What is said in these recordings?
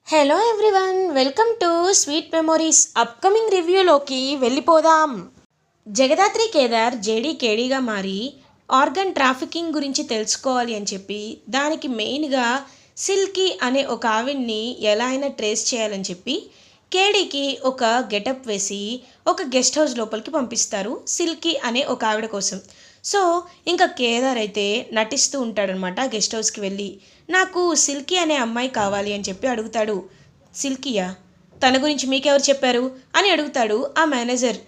Hello everyone, welcome to sweet memories. Upcoming రివ్యూలోకి వెళ్ళిపోదాం. Jagadhatri Kedar JD కేడీగా మారి ఆర్గన్ ట్రాఫికింగ్ గురించి తెలుసుకోవాలి అని చెప్పి దానికి మెయిన్గా సిల్కీ అనే ఒక ఆవిడ్ని ఎలా అయినా ట్రేస్ చేయాలని చెప్పి కేడీకి ఒక గెటప్ వేసి ఒక గెస్ట్ హౌస్ లోపలికి పంపిస్తారు సిల్కీ అనే ఒక ఆవిడ కోసం. సో ఇంకా కేదార్ అయితే నటిస్తూ ఉంటాడనమాట. గెస్ట్ హౌస్కి వెళ్ళి నాకు సిల్కీ అనే అమ్మాయి కావాలి అని చెప్పి అడుగుతాడు. సిల్కీయా? తన గురించి మీకెవరు చెప్పారు అని అడుగుతాడు ఆ మేనేజర్.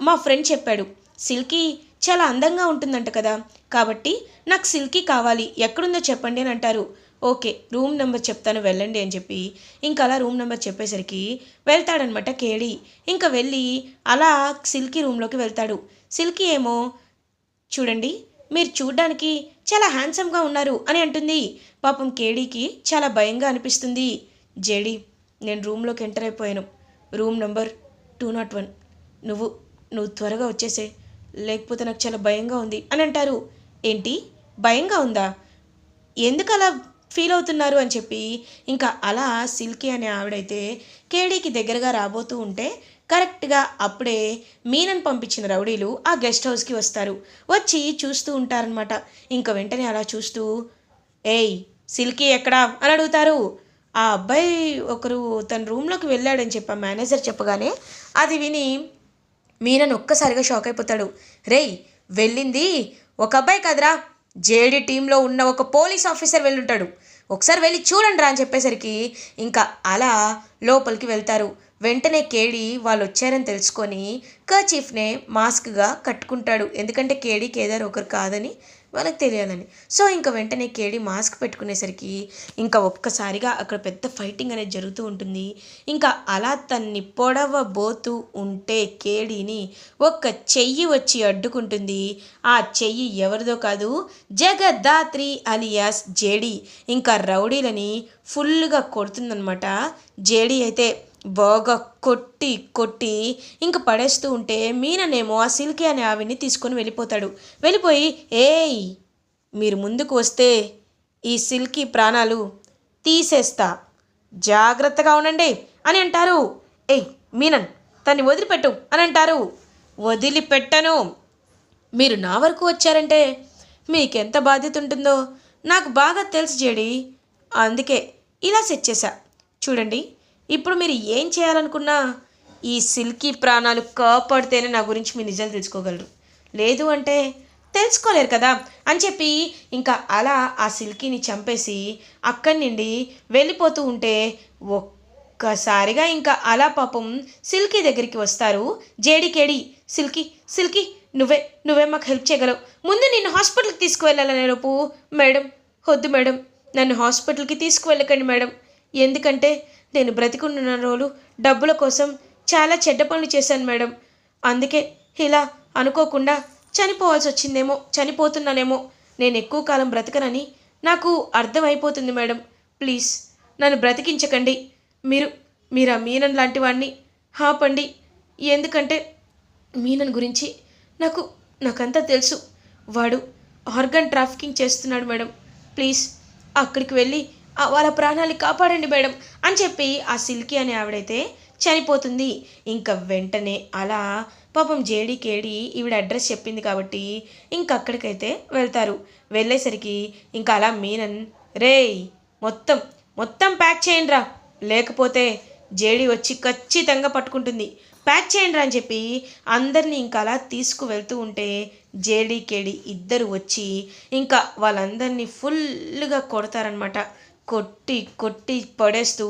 మా ఫ్రెండ్ చెప్పాడు, సిల్కీ చాలా అందంగా ఉంటుందంట కదా, కాబట్టి నాకు సిల్కీ కావాలి, ఎక్కడుందో చెప్పండి అని అంటారు. ఓకే, రూమ్ నెంబర్ చెప్తాను వెళ్ళండి అని చెప్పి ఇంకా అలా రూమ్ నెంబర్ చెప్పేసరికి వెళ్తాడనమాట కేడీ. ఇంకా వెళ్ళి అలా సిల్కీ రూమ్లోకి వెళ్తాడు. సిల్కీ ఏమో, చూడండి మీరు చూడ్డానికి చాలా హ్యాండ్సమ్గా ఉన్నారు అని అంటుంది. పాపం కేడీకి చాలా భయంగా అనిపిస్తుంది. జేడీ, నేను రూమ్లోకి ఎంటర్ అయిపోయాను, రూమ్ నెంబర్ 201. నువ్వు నువ్వు త్వరగా వచ్చేసే, లేకపోతే నాకు చాలా భయంగా ఉంది అని అంటారు. ఏంటి, భయంగా ఉందా? ఎందుకు అలా ఫీల్ అవుతున్నారు అని చెప్పి ఇంకా అలా సిల్కీ అనే ఆవిడైతే కేడీకి దగ్గరగా రాబోతూ ఉంటే కరెక్ట్గా అప్పుడే మీనన్ పంపించిన రౌడీలు ఆ గెస్ట్ హౌస్కి వస్తారు. వచ్చి చూస్తూ ఉంటారనమాట. ఇంకా వెంటనే అలా చూస్తూ, ఏయ్ సిల్కీ ఎక్కడా అని అడుగుతారు. ఆ అబ్బాయి ఒకరు తన రూమ్లోకి వెళ్ళాడని చెప్పి మేనేజర్ చెప్పగానే అది విని మీనన్ ఒక్కసారిగా షాక్ అయిపోతాడు. రేయ్, వెళ్ళింది ఒక అబ్బాయి కదరా, జేడీ టీంలో ఉన్న ఒక పోలీస్ ఆఫీసర్ వెళ్ళుంటాడు, ఒకసారి వెళ్ళి చూడండి రా అని చెప్పేసరికి ఇంకా అలా లోపలికి వెళ్తారు. వెంటనే కేడీ వాళ్ళు వచ్చారని తెలుసుకొని కర్చీఫ్నే మాస్క్గా కట్టుకుంటాడు. ఎందుకంటే కేడీ కేదార్ ఒకరు కాదని వాళ్ళకి తెలియాలని. సో ఇంకా వెంటనే కేడీ మాస్క్ పెట్టుకునేసరికి ఇంకా ఒక్కసారిగా అక్కడ పెద్ద ఫైటింగ్ అనేది జరుగుతూ ఉంటుంది. ఇంకా అలా తన్ని పొడవబోతూ ఉంటే కేడీని ఒక్క చెయ్యి వచ్చి అడ్డుకుంటుంది. ఆ చెయ్యి ఎవరిదో కాదు, జగదాత్రి అలియాస్ జేడీ. ఇంకా రౌడీలని ఫుల్గా కొడుతుందనమాట. జేడీ అయితే బాగా కొట్టి కొట్టి ఇంక పడేస్తూ ఉంటే మీననేమో ఆ సిల్కీ అనే ఆవిడ్ని తీసుకొని వెళ్ళిపోతాడు. వెళ్ళిపోయి, ఏయ్ మీరు ముందుకు వస్తే ఈ సిల్కీ ప్రాణాలు తీసేస్తా, జాగ్రత్తగా ఉండండి అని అంటారు. ఏయ్ మీనన్, తన్ని వదిలిపెట్టు అని అంటారు. వదిలిపెట్టను, మీరు నా వరకు వచ్చారంటే మీకెంత బాధ్యత ఉంటుందో నాకు బాగా తెలుసు జేడీ, అందుకే ఇలా సెట్ చేశా. చూడండి, ఇప్పుడు మీరు ఏం చేయాలనుకున్నా ఈ సిల్కీ ప్రాణాలు కాపాడితేనే నా గురించి మీ నిజాలు తెలుసుకోగలరు, లేదు అంటే తెలుసుకోలేరు కదా అని చెప్పి ఇంకా అలా ఆ సిల్కీని చంపేసి అక్కడి నుండి వెళ్ళిపోతూ ఉంటే ఒక్కసారిగా ఇంకా అలా పాపం సిల్కీ దగ్గరికి వస్తారు జేడీ కేడీ. సిల్కీ, సిల్కీ, నువ్వే మాకు హెల్ప్ చేయగలవు, ముందు నిన్ను హాస్పిటల్కి తీసుకువెళ్ళాలనే లోపు. మేడం, వద్దు మేడం, నన్ను హాస్పిటల్కి తీసుకువెళ్ళకండి మేడం, ఎందుకంటే నేను బ్రతికున్న రోజులు డబ్బుల కోసం చాలా చెడ్డ పనులు చేశాను మేడం, అందుకే ఇలా అనుకోకుండా చనిపోవాల్సి వచ్చిందేమో, చనిపోతున్నానేమో, నేను ఎక్కువ కాలం బ్రతకనని నాకు అర్థమైపోతుంది మేడం, ప్లీజ్ నన్ను బ్రతికించకండి, మీరు ఆ మీనన్ లాంటి వాడిని ఆపండి, ఎందుకంటే మీనన్ గురించి నాకంతా తెలుసు, వాడు ఆర్గన్ ట్రాఫికింగ్ చేస్తున్నాడు మేడం, ప్లీజ్ అక్కడికి వెళ్ళి వాళ్ళ ప్రాణాలు కాపాడండి మేడం అని చెప్పి ఆ సిల్కీ అనే ఆవిడైతే చనిపోతుంది. ఇంకా వెంటనే అలా పాపం జేడీ కేడీ ఈవిడ అడ్రస్ చెప్పింది కాబట్టి ఇంకక్కడికైతే వెళ్తారు. వెళ్ళేసరికి ఇంకా అలా మీనన్, రేయ్ మొత్తం ప్యాక్ చేయండి రా, లేకపోతే జేడీ వచ్చి ఖచ్చితంగా పట్టుకుంటుంది, ప్యాక్ చేయండి రా అని చెప్పి అందరినీ ఇంకా అలా తీసుకువెళ్తూ ఉంటే జేడీ కేడీ ఇద్దరు వచ్చి ఇంకా వాళ్ళందరినీ ఫుల్గా కొడతారనమాట. కొట్టి కొట్టి పడేస్తూ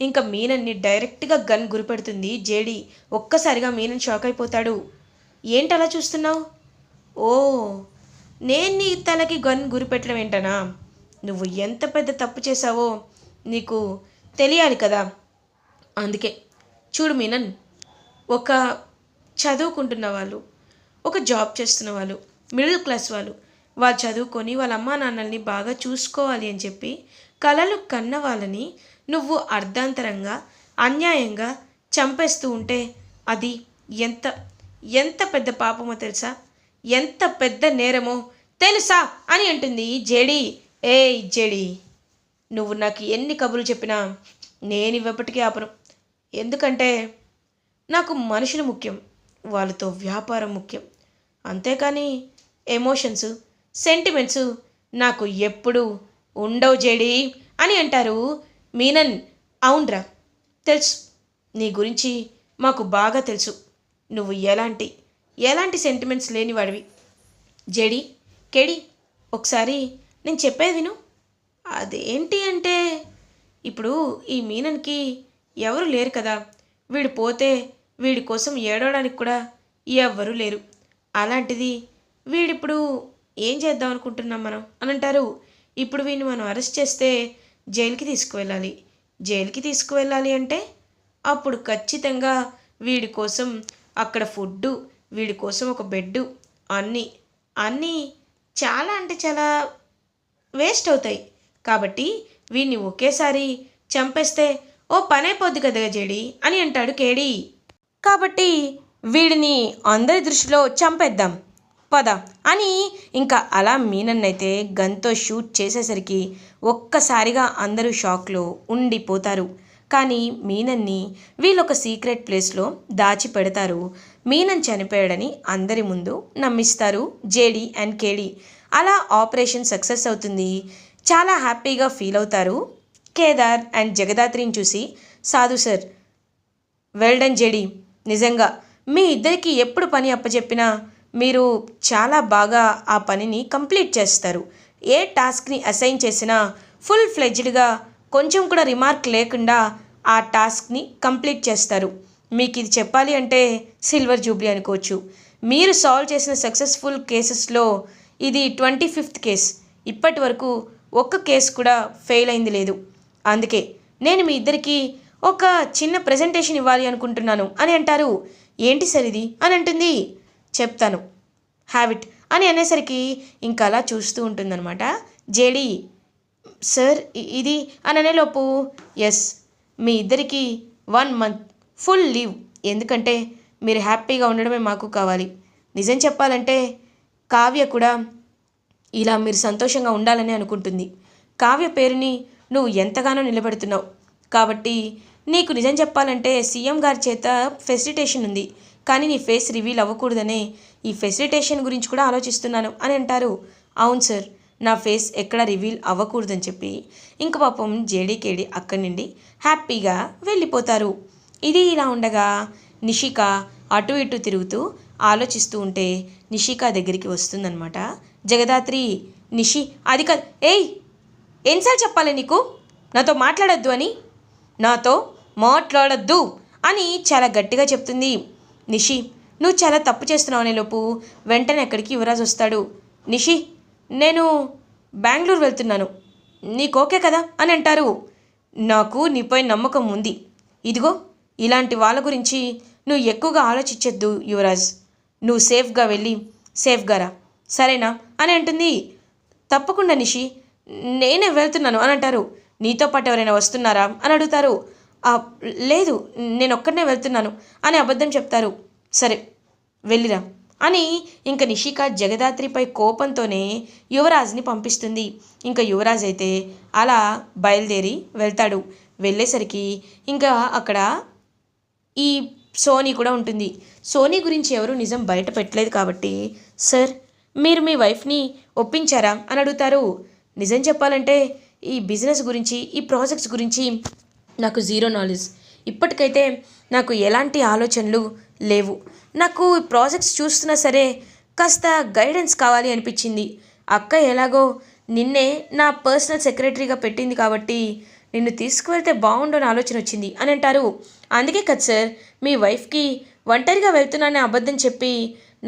ఇంకా మీనన్ని డైరెక్ట్గా గన్ గురిపెడుతుంది జేడీ. ఒక్కసారిగా మీనన్ షాక్ అయిపోతాడు. ఏంటలా చూస్తున్నావు? ఓ, నేను నీ తలకి గన్ గురిపెట్టడం ఏంటనా? నువ్వు ఎంత పెద్ద తప్పు చేశావో నీకు తెలియాలి కదా, అందుకే చూడు మీనన్, ఒక చదువుకుంటున్న వాళ్ళు, ఒక జాబ్ చేస్తున్న వాళ్ళు, మిడిల్ క్లాస్ వాళ్ళు చదువుకొని వాళ్ళ అమ్మా నాన్నల్ని బాగా చూసుకోవాలి అని చెప్పి కలలు కన్న వాళ్ళని నువ్వు అర్ధాంతరంగా అన్యాయంగా చంపేస్తూ ఉంటే అది ఎంత ఎంత పెద్ద పాపమో తెలుసా, ఎంత పెద్ద నేరమో తెలుసా అని అంటుంది జేడీ. ఏయ్ జేడీ, నువ్వు నాకు ఎన్ని కబుర్లు చెప్పినా నేను ఇవ్వప్పటికీ ఆపను. ఎందుకంటే నాకు మనుషులు ముఖ్యం, వాళ్ళతో వ్యాపారం ముఖ్యం. అంతేకాని ఎమోషన్స్, సెంటిమెంట్స్ నాకు ఎప్పుడు ఉండవు జేడి అని అంటారు మీనన్. అవునరా, తెలుసు, నీ గురించి మాకు బాగా తెలుసు. నువ్వు ఎలాంటి సెంటిమెంట్స్ లేనివాడివి. జేడి, కేడి, ఒకసారి నేను చెప్పేది విను. అదేంటి అంటే, ఇప్పుడు ఈ మీనన్కి ఎవరు లేరు కదా. వీడు పోతే వీడి కోసం ఏడవడానికి కూడా ఎవ్వరూ లేరు. అలాంటిది వీడిప్పుడు ఏం చేద్దాం అనుకుంటున్నాం మనం అని అంటారు. ఇప్పుడు వీడిని మనం అరెస్ట్ చేస్తే జైలుకి తీసుకువెళ్ళాలి అంటే అప్పుడు ఖచ్చితంగా వీడి కోసం అక్కడ ఫుడ్డు, వీడి కోసం ఒక బెడ్డు, అన్నీ అన్నీ చాలా అంటే చాలా వేస్ట్ అవుతాయి. కాబట్టి వీడిని ఒకేసారి చంపేస్తే ఓ పనైపోద్ది కదా జేడి అని అంటాడు కేడి. కాబట్టి వీడిని అందరి దృష్టిలో చంపేద్దాం పద అని ఇంకా అలా మీనన్నైతే గన్తో షూట్ చేసేసరికి ఒక్కసారిగా అందరూ షాక్లో ఉండిపోతారు. కానీ మీనన్ని వీళ్ళొక సీక్రెట్ ప్లేస్లో దాచిపెడతారు. మీనన్ చనిపోయాడని అందరి ముందు నమ్మిస్తారు జేడి అండ్ కేడి. అలా ఆపరేషన్ సక్సెస్ అవుతుంది. చాలా హ్యాపీగా ఫీల్ అవుతారు. కేదార్ అండ్ జగదాత్రిని చూసి, సాధు సార్, వెల్ డన్ జేడి, నిజంగా మీ ఇద్దరికి ఎప్పుడు పని అప్పచెప్పినా మీరు చాలా బాగా ఆ పనిని కంప్లీట్ చేస్తారు. ఏ టాస్క్ని అసైన్ చేసినా ఫుల్ ఫ్లెడ్జ్డ్గా కొంచెం కూడా రిమార్క్ లేకుండా ఆ టాస్క్ని కంప్లీట్ చేస్తారు. మీకు ఇది చెప్పాలి అంటే సిల్వర్ జూబ్లీ అనుకోవచ్చు. మీరు సాల్వ్ చేసిన సక్సెస్ఫుల్ కేసెస్లో ఇది 25th కేస్. ఇప్పటి వరకు ఒక్క కేసు కూడా ఫెయిల్ అయింది లేదు. అందుకే నేను మీ ఇద్దరికి ఒక చిన్న ప్రజెంటేషన్ ఇవ్వాలి అనుకుంటున్నాను అని అంటారు. ఏంటి సార్ ఇది అని అంటుంది. చెప్తాను, హ్యావిట్ అని అనేసరికి ఇంకా అలా చూస్తూ ఉంటుందన్నమాట జేడి. సార్ ఇది అని అనేలోపు, ఎస్, మీ ఇద్దరికి 1 month ఫుల్ లీవ్. ఎందుకంటే మీరు హ్యాపీగా ఉండడమే మాకు కావాలి. నిజం చెప్పాలంటే కావ్య కూడా ఇలా మీరు సంతోషంగా ఉండాలని అనుకుంటుంది. కావ్య పేరుని నువ్వు ఎంతగానో నిలబెడుతున్నావు. కాబట్టి నీకు నిజం చెప్పాలంటే సీఎం గారి చేత ఫెసిలిటేషన్ ఉంది, కానీ నీ ఫేస్ రివీల్ అవ్వకూడదనే ఈ ఫెసిలిటేషన్ గురించి కూడా ఆలోచిస్తున్నాను అని అంటారు. అవును సార్, నా ఫేస్ ఎక్కడ రివీల్ అవ్వకూడదని చెప్పి ఇంక పాపం జేడీకేడి అక్కడి నుండి హ్యాపీగా వెళ్ళిపోతారు. ఇది ఇలా ఉండగా నిషిక అటు ఇటు తిరుగుతూ ఆలోచిస్తూ ఉంటే నిషిక దగ్గరికి వస్తుందన్నమాట జగదాత్రి. నిషి, అది కాదు, ఏయ్, ఎన్నిసార్లు చెప్పాలి నీకు నాతో మాట్లాడొద్దు అని? నాతో మాట్లాడొద్దు అని చాలా గట్టిగా చెప్తుంది. నిషి, నువ్వు చాలా తప్పు చేస్తున్నావు అనేలోపు వెంటనే అక్కడికి యువరాజ్ వస్తాడు. నిషి, నేను బెంగళూరు వెళ్తున్నాను, నీకు ఓకే కదా అని అంటారు. నాకు నీపై నమ్మకం ఉంది. ఇదిగో ఇలాంటి వాళ్ళ గురించి నువ్వు ఎక్కువగా ఆలోచించొద్దు యువరాజ్. నువ్వు సేఫ్గా వెళ్ళి సేఫ్గా రా, సరేనా అని అంటుంది. తప్పకుండా నిషి, నేనే వెళ్తున్నాను అని అంటారు. నీతో పాటు ఎవరైనా వస్తున్నారా అని అడుగుతారు. లేదు, నేను ఒక్కడనే వెళ్తున్నాను అని అబద్ధం చెప్తారు. సరే వెళ్ళిరా అని ఇంకా నిషిక జగదాత్రిపై కోపంతోనే యువరాజ్ని పంపిస్తుంది. ఇంకా యువరాజ్ అయితే అలా బయలుదేరి వెళ్తాడు. వెళ్ళేసరికి ఇంకా అక్కడ ఈ సోనీ కూడా ఉంటుంది. సోనీ గురించి ఎవరు నిజం బయట పెట్టలేదు కాబట్టి, సార్ మీరు మీ వైఫ్ని ఒప్పించారా అని అడుగుతారు. నిజం చెప్పాలంటే ఈ బిజినెస్ గురించి, ఈ ప్రాజెక్ట్స్ గురించి నాకు జీరో నాలెడ్జ్. ఇప్పటికైతే నాకు ఎలాంటి ఆలోచనలు లేవు. నాకు ఈ ప్రాజెక్ట్స్ చూస్తున్నా సరే కాస్త గైడెన్స్ కావాలి అనిపించింది. అక్క ఎలాగో నిన్నే నా పర్సనల్ సెక్రటరీగా పెట్టింది కాబట్టి నిన్ను తీసుకువెళ్తే బాగుండని ఆలోచన వచ్చింది అని అంటారు. అందుకే కదా సార్ మీ వైఫ్కి ఒంటరిగా వెళ్తున్నానని అబద్ధం చెప్పి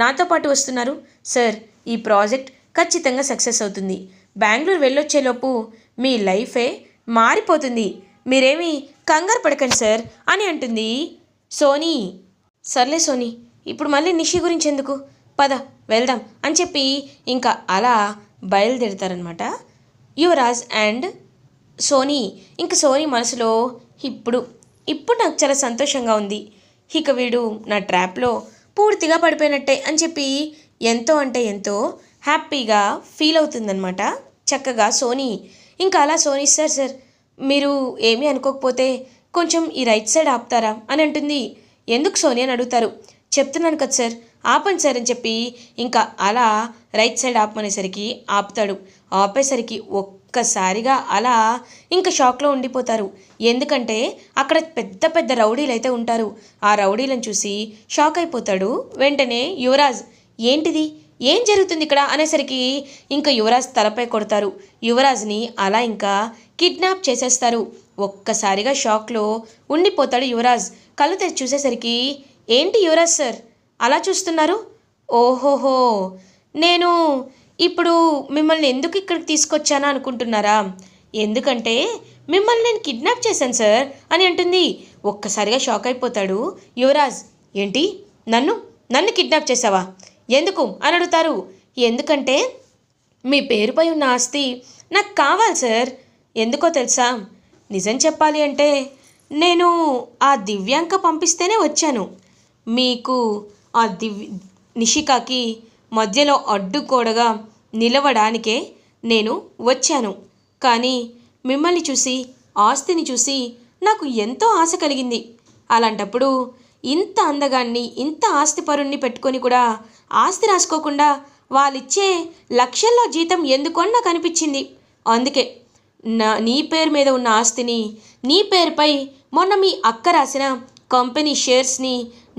నాతో పాటు వస్తున్నారు. సార్, ఈ ప్రాజెక్ట్ ఖచ్చితంగా సక్సెస్ అవుతుంది. బెంగళూరు వెళ్ళొచ్చేలోపు మీ లైఫే మారిపోతుంది. మీరేమీ కంగారు పడకండి సార్ అని అంటుంది సోనీ. సర్లే సోనీ, ఇప్పుడు మళ్ళీ నిషి గురించి ఎందుకు, పద వెళ్దాం అని చెప్పి ఇంకా అలా బయలుదేరుతారనమాట యువరాజ్ అండ్ సోనీ. ఇంకా సోనీ మనసులో ఇప్పుడు నాకు చాలా సంతోషంగా ఉంది. ఇక వీడు నా ట్రాప్లో పూర్తిగా పడిపోయినట్టే అని చెప్పి ఎంతో అంటే ఎంతో హ్యాపీగా ఫీల్ అవుతుందన్నమాట చక్కగా సోనీ. ఇంకా అలా సోనీ, సార్ మీరు ఏమీ అనుకోకపోతే కొంచెం ఈ రైట్ సైడ్ ఆపుతారా అని అంటుంది. ఎందుకు సోని అని అడుగుతారు. చెప్తున్నాను కదా సార్, ఆపండి సార్ అని చెప్పి ఇంకా అలా రైట్ సైడ్ ఆపమనేసరికి ఆపుతాడు. ఆపేసరికి ఒక్కసారిగా అలా ఇంకా షాక్లో ఉండిపోతారు. ఎందుకంటే అక్కడ పెద్ద పెద్ద రౌడీలు అయితే ఉంటారు. ఆ రౌడీలను చూసి షాక్ అయిపోతాడు. వెంటనే యువరాజ్, ఏంటిది, ఏం జరుగుతుంది ఇక్కడ అనేసరికి ఇంకా యువరాజ్ తలపై కొడతారు. యువరాజ్ని అలా ఇంకా కిడ్నాప్ చేసేస్తారు. ఒక్కసారిగా షాక్లో ఉండిపోతాడు యువరాజ్. కళ్ళు తెరిచి చూసేసరికి, ఏంటి యువరాజ్ సార్ అలా చూస్తున్నారు? ఓహోహో, నేను ఇప్పుడు మిమ్మల్ని ఎందుకు ఇక్కడికి తీసుకొచ్చానా అనుకుంటున్నారా? ఎందుకంటే మిమ్మల్ని నేను కిడ్నాప్ చేశాను సార్ అని అంటుంది. ఒక్కసారిగా షాక్ అయిపోతాడు యువరాజ్. ఏంటి, నన్ను నన్ను కిడ్నాప్ చేసావా? ఎందుకు అని అడుగుతారు. ఎందుకంటే మీ పేరుపై ఉన్న ఆస్తి నాకు కావాలి సార్. ఎందుకో తెలుసా? నిజం చెప్పాలి అంటే నేను ఆ దివ్యాంక పంపిస్తేనే వచ్చాను. మీకు ఆ నిషికాకి మధ్యలో అడ్డుకోడగా నిలవడానికే నేను వచ్చాను. కానీ మిమ్మల్ని చూసి, ఆస్తిని చూసి నాకు ఎంతో ఆశ కలిగింది. అలాంటప్పుడు ఇంత అందగాన్ని, ఇంత ఆస్తిపరుణ్ణి పెట్టుకొని కూడా ఆస్తి రాసుకోకుండా వాళ్ళిచ్చే లక్షల్లో జీతం ఎందుకని నాకు అనిపించింది. అందుకే నీ పేరు మీద ఉన్న ఆస్తిని నీ పేరుపై మొన్న మీ అక్క రాసిన కంపెనీ షేర్స్ని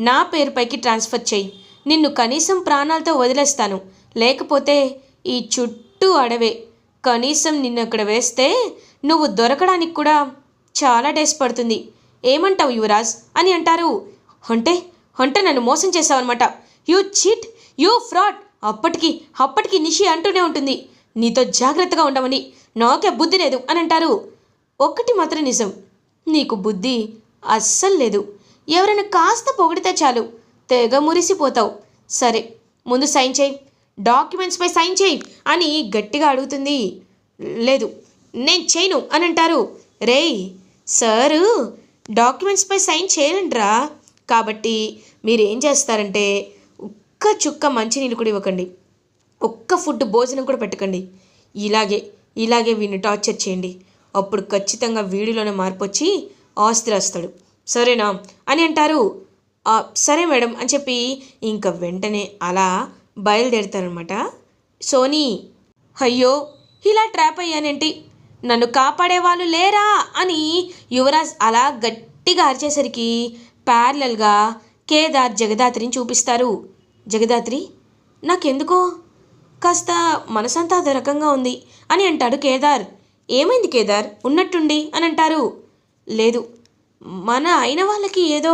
నా పేరుపైకి ట్రాన్స్ఫర్ చేయి. నిన్ను కనీసం ప్రాణాలతో వదిలేస్తాను. లేకపోతే ఈ చుట్టూ అడవే. కనీసం నిన్ను అక్కడ వేస్తే నువ్వు దొరకడానికి కూడా చాలా డేస్ పడుతుంది. ఏమంటావు యువరాజ్ అని అంటారు. అంటే అంటే నన్ను మోసం చేసావన్నమాట. You cheat, you fraud. అప్పటికి నిషి అంటూనే ఉంటుంది, నీతో జాగ్రత్తగా ఉండమని. నాకే బుద్ధి లేదు అని అంటారు. ఒక్కటి మాత్రం నిజం, నీకు బుద్ధి అస్సలు లేదు. ఎవరైనా కాస్త పొగిడితే చాలు తెగ మురిసిపోతావు. సరే, ముందు సైన్ చేయి, డాక్యుమెంట్స్పై సైన్ చేయి అని గట్టిగా అడుగుతుంది. లేదు, నేను చేయను అని అంటారు. రేయ్ సారు, డాక్యుమెంట్స్పై సైన్ చేయనండ్రా. కాబట్టి మీరేం చేస్తారంటే ఒక్క చుక్క మంచినీళ్ళు కూడా ఇవ్వకండి, ఒక్క ఫుడ్ భోజనం కూడా పెట్టకండి. ఇలాగే వీడిని టార్చర్ చేయండి. అప్పుడు ఖచ్చితంగా వీడిలోనే మార్పు వచ్చి ఆస్తి రాస్తాడు. సరేనా అని అంటారు. సరే మేడం అని చెప్పి ఇంకా వెంటనే అలా బయలుదేరుతారనమాట. సోనీ, అయ్యో ఇలా ట్రాప్ అయ్యానేంటి, నన్ను కాపాడే వాళ్ళు లేరా అని యువరాజ్ అలా గట్టిగా అరిచేసరికి ప్యారలల్గా కేదార్ జగదాత్రిని చూపిస్తారు. జగదాత్రి, నాకెందుకో కాస్త మనసంతా అదే రకంగా ఉంది అని అంటాడు కేదార్. ఏమైంది కేదార్ ఉన్నట్టుండి అని అంటారు. లేదు, మన అయిన వాళ్ళకి ఏదో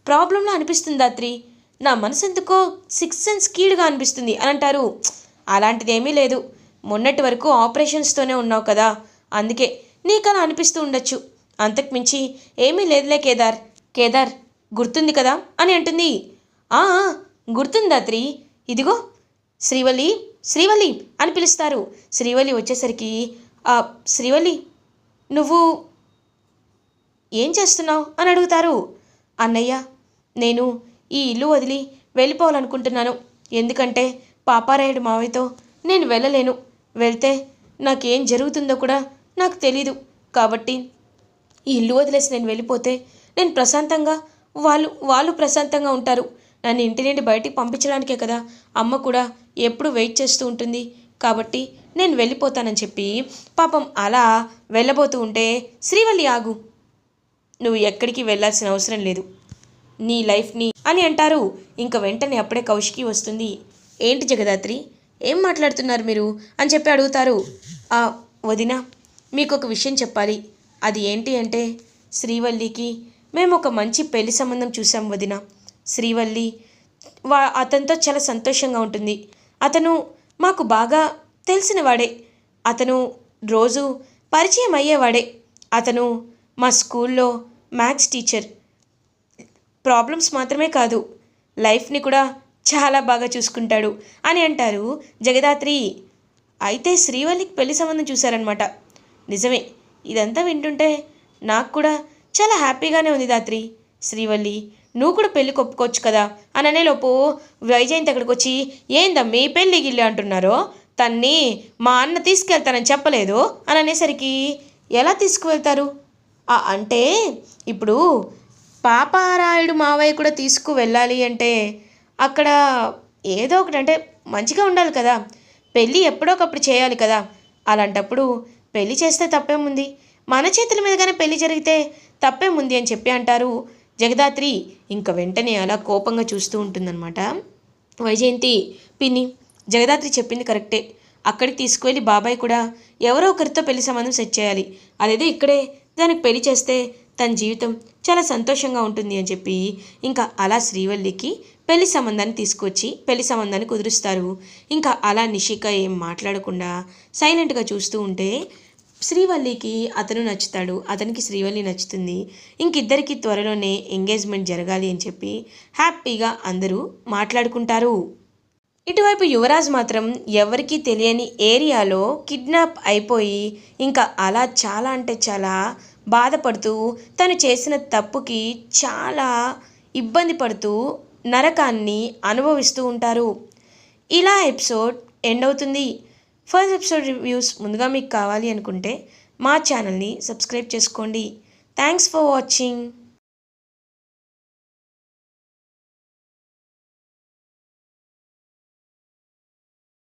ప్రాబ్లంలా అనిపిస్తుంది దాత్రి. నా మనసు ఎందుకో సిక్స్ సెన్స్ కీడుగా అనిపిస్తుంది అని అంటారు. అలాంటిదేమీ లేదు, మొన్నటి వరకు ఆపరేషన్స్తోనే ఉన్నావు కదా, అందుకే నీకు అలా అనిపిస్తూ ఉండొచ్చు. అంతకుమించి ఏమీ లేదులే కేదార్. కేదార్ గుర్తుంది కదా అని అంటుంది. గుర్తుంది దాత్రి, ఇదిగో శ్రీవల్లి అని పిలుస్తారు. శ్రీవల్లి వచ్చేసరికి, శ్రీవల్లి నువ్వు ఏం చేస్తున్నావు అని అడుగుతారు. అన్నయ్య, నేను ఈ ఇల్లు వదిలి వెళ్ళిపోవాలనుకుంటున్నాను. ఎందుకంటే పాపారాయుడు మావయ్యతో నేను వెళ్ళలేను. వెళ్తే నాకేం జరుగుతుందో కూడా నాకు తెలీదు. కాబట్టి ఈ ఇల్లు వదిలేసి నేను వెళ్ళిపోతే నేను ప్రశాంతంగా, వాళ్ళు ప్రశాంతంగా ఉంటారు. నన్ను ఇంటి నుండి బయటికి పంపించడానికే కదా అమ్మ కూడా ఎప్పుడు వెయిట్ చేస్తూ ఉంటుంది. కాబట్టి నేను వెళ్ళిపోతానని చెప్పి పాపం అలా వెళ్ళబోతూ ఉంటే, శ్రీవల్లి ఆగు, నువ్వు ఎక్కడికి వెళ్ళాల్సిన అవసరం లేదు, నీ లైఫ్ని అని అంటారు. ఇంక వెంటనే అప్పుడే కౌశికి వస్తుంది. ఏంటి జగదాత్రి, ఏం మాట్లాడుతున్నారు మీరు అని చెప్పి అడుగుతారు. వదిన, మీకు ఒక విషయం చెప్పాలి. అది ఏంటి అంటే, శ్రీవల్లికి మేము ఒక మంచి పెళ్లి సంబంధం చూసాం వదిన. శ్రీవల్లి అతనితో చాలా సంతోషంగా ఉంటుంది. అతను మాకు బాగా తెలిసినవాడే. అతను రోజు పరిచయం అయ్యేవాడే. అతను మా స్కూల్లో మ్యాథ్స్ టీచర్. ప్రాబ్లమ్స్ మాత్రమే కాదు, లైఫ్ని కూడా చాలా బాగా చూసుకుంటాడు అని అంటారు జగదాత్రి. అయితే శ్రీవల్లికి పెళ్లి సంబంధం చూశారనమాట. నిజమే, ఇదంతా వింటుంటే నాకు కూడా చాలా హ్యాపీగానే ఉంది దాత్రి. శ్రీవల్లి, నువ్వు కూడా పెళ్ళి ఒప్పుకోవచ్చు కదా అని అనేలోపు వైజయంతి అక్కడికి వచ్చి, ఏందమ్మీ పెళ్ళి గిల్లి అంటున్నారో, తన్ని మా అన్న తీసుకెళ్తానని చెప్పలేదు అని అనేసరికి, ఎలా తీసుకువెళ్తారు? అంటే ఇప్పుడు పాపారాయుడు మావయ్య కూడా తీసుకువెళ్ళాలి అంటే అక్కడ ఏదో ఒకటి అంటే మంచిగా ఉండాలి కదా. పెళ్ళి ఎప్పుడోకప్పుడు చేయాలి కదా. అలాంటప్పుడు పెళ్ళి చేస్తే తప్పేముంది, మన చేతుల మీదగానే పెళ్ళి జరిగితే తప్పేముంది అని చెప్పి అంటారు జగదాత్రి. ఇంక వెంటనే అలా కోపంగా చూస్తూ ఉంటుందన్నమాట వైజయంతి. పిన్ని, జగదాత్రి చెప్పింది కరెక్టే. అక్కడికి తీసుకువెళ్ళి బాబాయ్ కూడా ఎవరో ఒకరితో పెళ్లి సంబంధం సెట్ చేయాలి. అదేదో ఇక్కడే దానికి పెళ్లి చేస్తే తన జీవితం చాలా సంతోషంగా ఉంటుంది అని చెప్పి ఇంకా అలా శ్రీవల్లికి పెళ్లి సంబంధాన్ని తీసుకొచ్చి పెళ్లి సంబంధాన్ని కుదురుస్తారు. ఇంకా అలా నిషిక ఏం మాట్లాడకుండా సైలెంట్గా చూస్తూ ఉంటే శ్రీవల్లికి అతను నచ్చుతాడు, అతనికి శ్రీవల్లి నచ్చుతుంది. ఇంకిద్దరికి త్వరలోనే ఎంగేజ్మెంట్ జరగాలి అని చెప్పి హ్యాపీగా అందరూ మాట్లాడుకుంటారు. ఇటువైపు యువరాజ్ మాత్రం ఎవరికీ తెలియని ఏరియాలో కిడ్నాప్ అయిపోయి ఇంకా అలా చాలా అంటే చాలా బాధపడుతూ తను చేసిన తప్పుకి చాలా ఇబ్బంది పడుతూ నరకాన్ని అనుభవిస్తూ ఉంటారు. ఇలా ఎపిసోడ్ ఎండ్ అవుతుంది. ఫస్ట్ ఎపిసోడ్ రివ్యూస్ ముందుగా మీకు కావాలి అనుకుంటే మా ఛానల్ని సబ్స్క్రైబ్ చేసుకోండి. Thanks for watching.